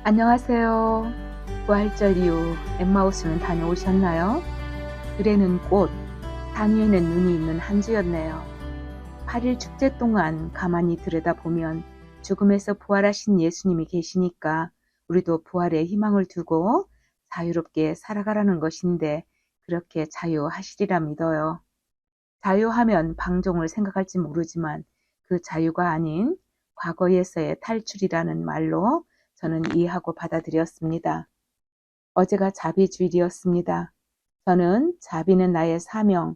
안녕하세요. 부활절 이후 엠마오스는 다녀오셨나요? 들에는 꽃, 산 위에는 눈이 있는 한 주였네요. 8일 축제 동안 가만히 들여다보면 죽음에서 부활하신 예수님이 계시니까 우리도 부활의 희망을 두고 자유롭게 살아가라는 것인데 그렇게 자유하시리라 믿어요. 자유하면 방종을 생각할지 모르지만 그 자유가 아닌 과거에서의 탈출이라는 말로 저는 이해하고 받아들였습니다. 어제가 자비주일이었습니다. 저는 자비는 나의 사명,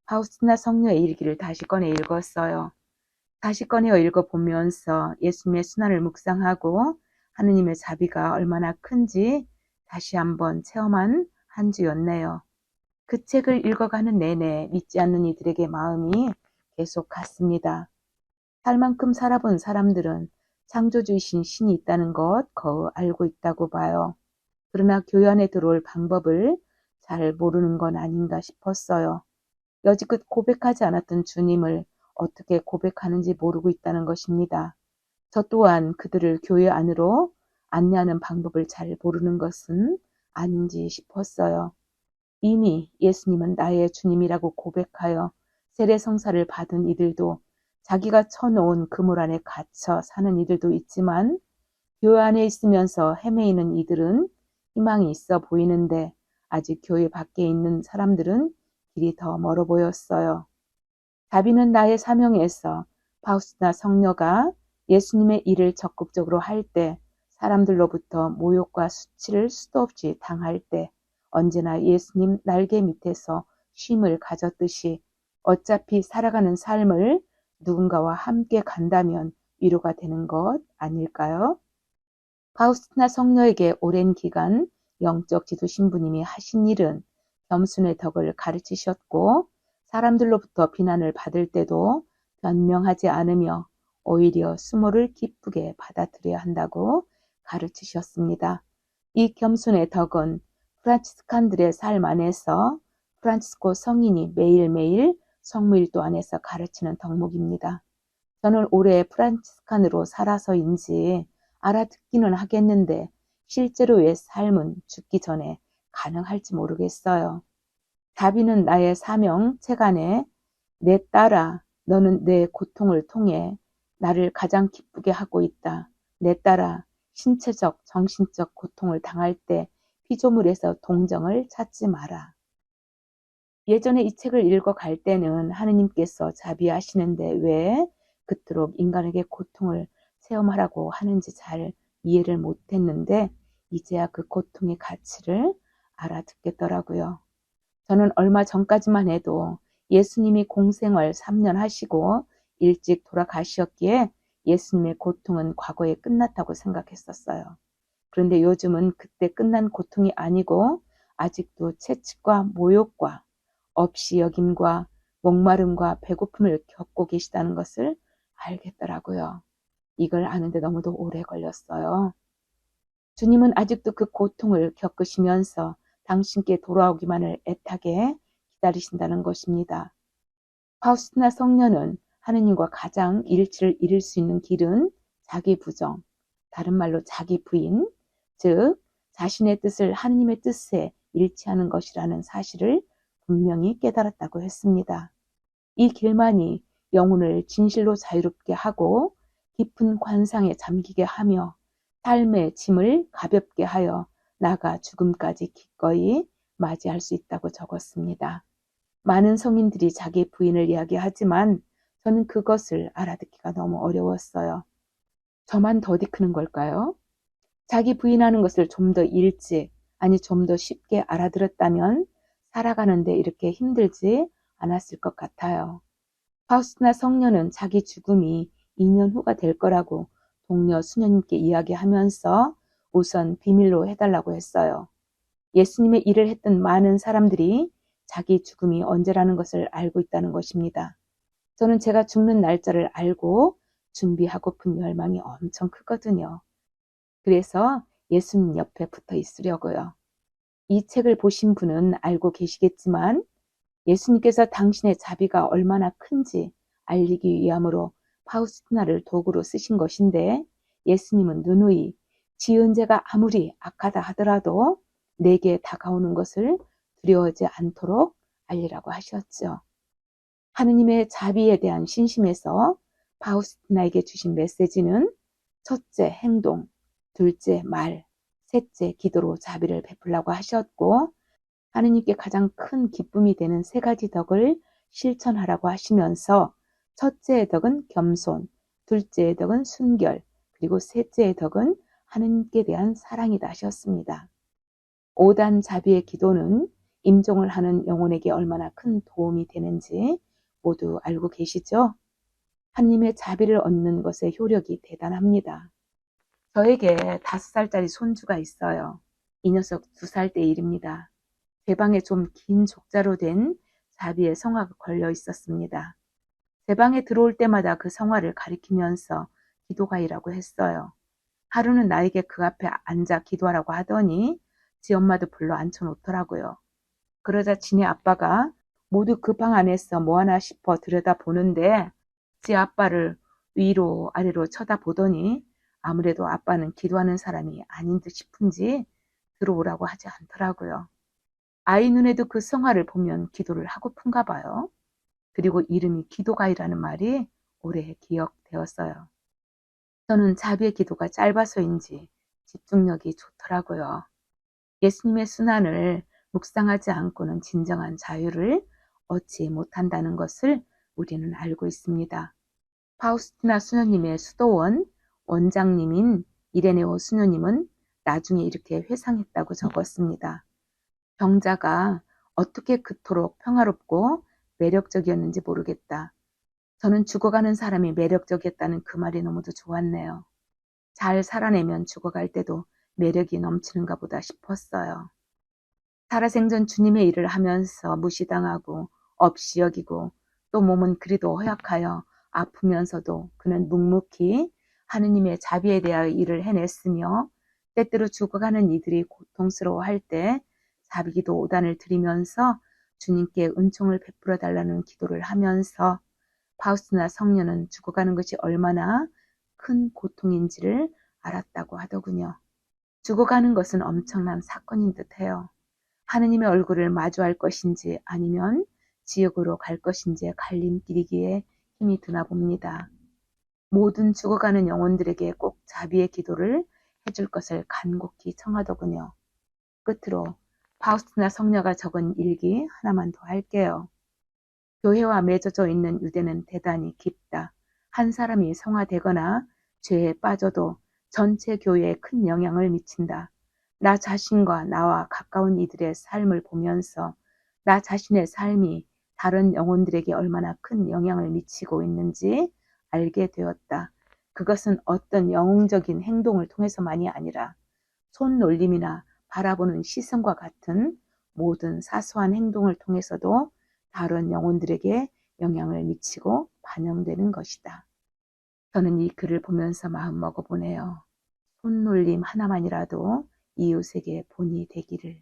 파우스티나 성녀의 일기를 다시 꺼내 읽었어요. 다시 꺼내어 읽어보면서 예수님의 순환을 묵상하고 하느님의 자비가 얼마나 큰지 다시 한번 체험한 한 주였네요. 그 책을 읽어가는 내내 믿지 않는 이들에게 마음이 계속 갔습니다. 살 만큼 살아본 사람들은 창조주이신 신이 있다는 것 거의 알고 있다고 봐요. 그러나 교회 안에 들어올 방법을 잘 모르는 건 아닌가 싶었어요. 여지껏 고백하지 않았던 주님을 어떻게 고백하는지 모르고 있다는 것입니다. 저 또한 그들을 교회 안으로 안내하는 방법을 잘 모르는 것은 아닌지 싶었어요. 이미 예수님은 나의 주님이라고 고백하여 세례성사를 받은 이들도 자기가 쳐놓은 그물 안에 갇혀 사는 이들도 있지만 교회 안에 있으면서 헤매이는 이들은 희망이 있어 보이는데 아직 교회 밖에 있는 사람들은 길이 더 멀어 보였어요. 자비는 나의 사명에서 파우스나 성녀가 예수님의 일을 적극적으로 할 때, 사람들로부터 모욕과 수치를 수도 없이 당할 때 언제나 예수님 날개 밑에서 쉼을 가졌듯이 어차피 살아가는 삶을 누군가와 함께 간다면 위로가 되는 것 아닐까요? 파우스티나 성녀에게 오랜 기간 영적 지도 신부님이 하신 일은 겸손의 덕을 가르치셨고 사람들로부터 비난을 받을 때도 변명하지 않으며 오히려 수모를 기쁘게 받아들여야 한다고 가르치셨습니다. 이 겸손의 덕은 프란치스칸들의 삶 안에서 프란치스코 성인이 매일매일 성무일도 안에서 가르치는 덕목입니다. 저는 올해 프란치스칸으로 살아서인지 알아듣기는 하겠는데 실제로의 삶은 죽기 전에 가능할지 모르겠어요. 자비는 나의 사명 책 안에 내 딸아 너는 내 고통을 통해 나를 가장 기쁘게 하고 있다. 내 딸아 신체적 정신적 고통을 당할 때 피조물에서 동정을 찾지 마라. 예전에 이 책을 읽어갈 때는 하느님께서 자비하시는데 왜 그토록 인간에게 고통을 체험하라고 하는지 잘 이해를 못했는데 이제야 그 고통의 가치를 알아듣겠더라고요. 저는 얼마 전까지만 해도 예수님이 공생활 3년 하시고 일찍 돌아가셨기에 예수님의 고통은 과거에 끝났다고 생각했었어요. 그런데 요즘은 그때 끝난 고통이 아니고 아직도 채찍과 모욕과 없이 여김과 목마름과 배고픔을 겪고 계시다는 것을 알겠더라고요. 이걸 아는데 너무도 오래 걸렸어요. 주님은 아직도 그 고통을 겪으시면서 당신께 돌아오기만을 애타게 기다리신다는 것입니다. 파우스티나 성녀는 하느님과 가장 일치를 이룰 수 있는 길은 자기 부정, 다른 말로 자기 부인, 즉 자신의 뜻을 하느님의 뜻에 일치하는 것이라는 사실을 분명히 깨달았다고 했습니다. 이 길만이 영혼을 진실로 자유롭게 하고 깊은 관상에 잠기게 하며 삶의 짐을 가볍게 하여 나가 죽음까지 기꺼이 맞이할 수 있다고 적었습니다. 많은 성인들이 자기 부인을 이야기하지만 저는 그것을 알아듣기가 너무 어려웠어요. 저만 더디 크는 걸까요? 자기 부인하는 것을 좀 더 일찍, 아니 좀 더 쉽게 알아들었다면 살아가는데 이렇게 힘들지 않았을 것 같아요. 파우스티나 성녀는 자기 죽음이 2년 후가 될 거라고 동료 수녀님께 이야기하면서 우선 비밀로 해달라고 했어요. 예수님의 일을 했던 많은 사람들이 자기 죽음이 언제라는 것을 알고 있다는 것입니다. 저는 제가 죽는 날짜를 알고 준비하고픈 열망이 엄청 크거든요. 그래서 예수님 옆에 붙어 있으려고요. 이 책을 보신 분은 알고 계시겠지만 예수님께서 당신의 자비가 얼마나 큰지 알리기 위함으로 파우스티나를 도구로 쓰신 것인데 예수님은 누누이 지은 죄가 아무리 악하다 하더라도 내게 다가오는 것을 두려워하지 않도록 알리라고 하셨죠. 하느님의 자비에 대한 신심에서 파우스티나에게 주신 메시지는 첫째 행동, 둘째 말, 셋째 기도로 자비를 베풀라고 하셨고, 하느님께 가장 큰 기쁨이 되는 세 가지 덕을 실천하라고 하시면서 첫째의 덕은 겸손, 둘째의 덕은 순결, 그리고 셋째의 덕은 하느님께 대한 사랑이다 하셨습니다. 5단 자비의 기도는 임종을 하는 영혼에게 얼마나 큰 도움이 되는지 모두 알고 계시죠? 하느님의 자비를 얻는 것의 효력이 대단합니다. 저에게 5살짜리 손주가 있어요. 이 녀석 2살 때 일입니다. 제 방에 좀 긴 족자로 된 자비의 성화가 걸려 있었습니다. 제 방에 들어올 때마다 그 성화를 가리키면서 기도가이라고 했어요. 하루는 나에게 그 앞에 앉아 기도하라고 하더니 지 엄마도 불러 앉혀놓더라고요. 그러자 지네 아빠가 모두 그 방 안에서 뭐하나 싶어 들여다보는데 지 아빠를 위로 아래로 쳐다보더니 아무래도 아빠는 기도하는 사람이 아닌 듯 싶은지 들어오라고 하지 않더라고요. 아이 눈에도 그 성화를 보면 기도를 하고픈가 봐요. 그리고 이름이 기도가이라는 말이 오래 기억되었어요. 저는 자비의 기도가 짧아서인지 집중력이 좋더라고요. 예수님의 순환을 묵상하지 않고는 진정한 자유를 얻지 못한다는 것을 우리는 알고 있습니다. 파우스티나 수녀님의 수도원 원장님인 이레네오 수녀님은 나중에 이렇게 회상했다고 적었습니다. 병자가 어떻게 그토록 평화롭고 매력적이었는지 모르겠다. 저는 죽어가는 사람이 매력적이었다는 그 말이 너무도 좋았네요. 잘 살아내면 죽어갈 때도 매력이 넘치는가 보다 싶었어요. 살아생전 주님의 일을 하면서 무시당하고 없이 여기고 또 몸은 그리도 허약하여 아프면서도 그는 묵묵히 하느님의 자비에 대하여 일을 해냈으며 때때로 죽어가는 이들이 고통스러워할 때 자비기도 5단을 드리면서 주님께 은총을 베풀어 달라는 기도를 하면서 파우스나 성녀는 죽어가는 것이 얼마나 큰 고통인지를 알았다고 하더군요. 죽어가는 것은 엄청난 사건인 듯해요. 하느님의 얼굴을 마주할 것인지 아니면 지옥으로 갈 것인지의 갈림길이기에 힘이 드나 봅니다. 모든 죽어가는 영혼들에게 꼭 자비의 기도를 해줄 것을 간곡히 청하더군요. 끝으로 파우스티나 성녀가 적은 일기 하나만 더 할게요. 교회와 맺어져 있는 유대는 대단히 깊다. 한 사람이 성화되거나 죄에 빠져도 전체 교회에 큰 영향을 미친다. 나 자신과 나와 가까운 이들의 삶을 보면서 나 자신의 삶이 다른 영혼들에게 얼마나 큰 영향을 미치고 있는지 알게 되었다. 그것은 어떤 영웅적인 행동을 통해서만이 아니라 손놀림이나 바라보는 시선과 같은 모든 사소한 행동을 통해서도 다른 영혼들에게 영향을 미치고 반영되는 것이다. 저는 이 글을 보면서 마음 먹어보네요. 손놀림 하나만이라도 이웃에게 본이 되기를.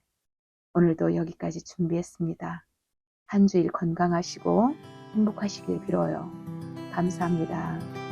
오늘도 여기까지 준비했습니다. 한 주일 건강하시고 행복하시길 빌어요. 감사합니다.